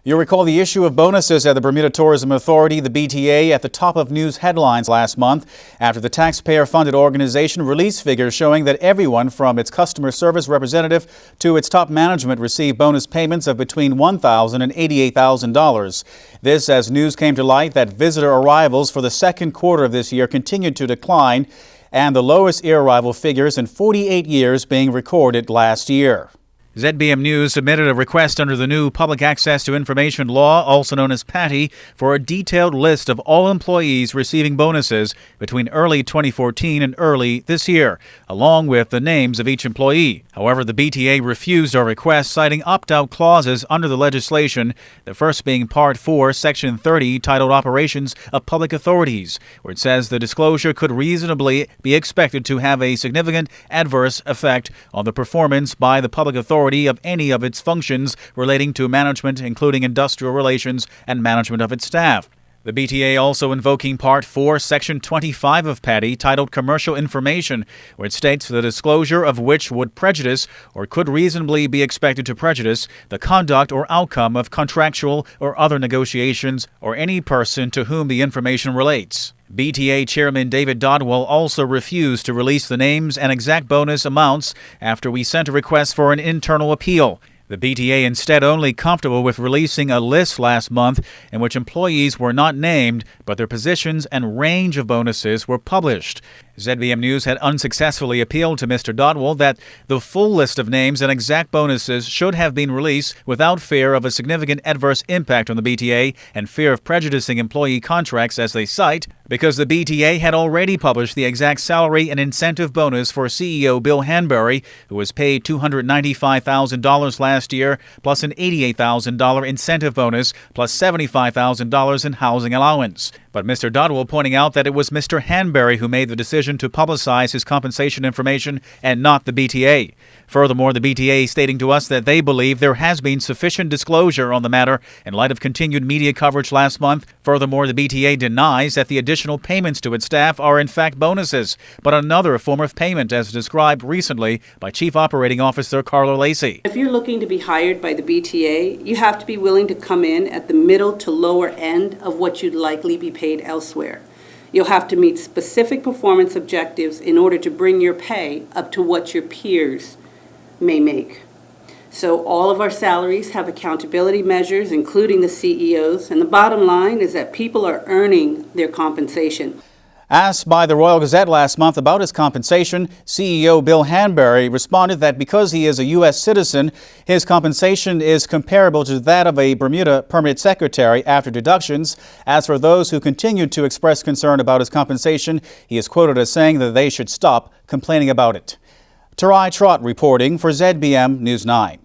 You'll recall the issue of bonuses at the Bermuda Tourism Authority, the BTA, at the top of news headlines last month after the taxpayer-funded organization released figures showing that everyone from its customer service representative to its top management received bonus payments of between $1,000 and $88,000. This as news came to light that visitor arrivals for the second quarter of this year continued to decline, and the lowest air arrival figures in 48 years being recorded last year. ZBM News submitted a request under the new Public Access to Information Law, also known as PATI, for a detailed list of all employees receiving bonuses between early 2014 and early this year, along with the names of each employee. However, the BTA refused our request, citing opt-out clauses under the legislation, the first being Part 4, Section 30, titled Operations of Public Authorities, where it says the disclosure could reasonably be expected to have a significant adverse effect on the performance by the public authority of any of its functions relating to management, including industrial relations and management of its staff. The BTA also invoking Part 4, Section 25 of PATI, titled Commercial Information, where it states the disclosure of which would prejudice or could reasonably be expected to prejudice the conduct or outcome of contractual or other negotiations or any person to whom the information relates. BTA Chairman David Dodwell also refused to release the names and exact bonus amounts after we sent a request for an internal appeal. The BTA instead only comfortable with releasing a list last month in which employees were not named, but their positions and range of bonuses were published. ZBM News had unsuccessfully appealed to Mr. Dodwell that the full list of names and exact bonuses should have been released without fear of a significant adverse impact on the BTA and fear of prejudicing employee contracts, as they cite, because the BTA had already published the exact salary and incentive bonus for CEO Bill Hanbury, who was paid $295,000 last year, plus an $88,000 incentive bonus, plus $75,000 in housing allowance. But Mr. Dodwell pointing out that it was Mr. Hanbury who made the decision to publicize his compensation information and not the BTA. Furthermore, the BTA stating to us that they believe there has been sufficient disclosure on the matter in light of continued media coverage last month. Furthermore, the BTA denies that the additional payments to its staff are in fact bonuses, but another form of payment as described recently by Chief Operating Officer Carlo Lacey. If you're looking to be hired by the BTA, you have to be willing to come in at the middle to lower end of what you'd likely be paid elsewhere. You'll have to meet specific performance objectives in order to bring your pay up to what your peers may make. So all of our salaries have accountability measures, including the CEOs, and the bottom line is that people are earning their compensation. Asked by the Royal Gazette last month about his compensation, CEO Bill Hanbury responded that because he is a U.S. citizen, his compensation is comparable to that of a Bermuda permanent secretary after deductions. As for those who continued to express concern about his compensation, he is quoted as saying that they should stop complaining about it. Tari Trott reporting for ZBM News 9.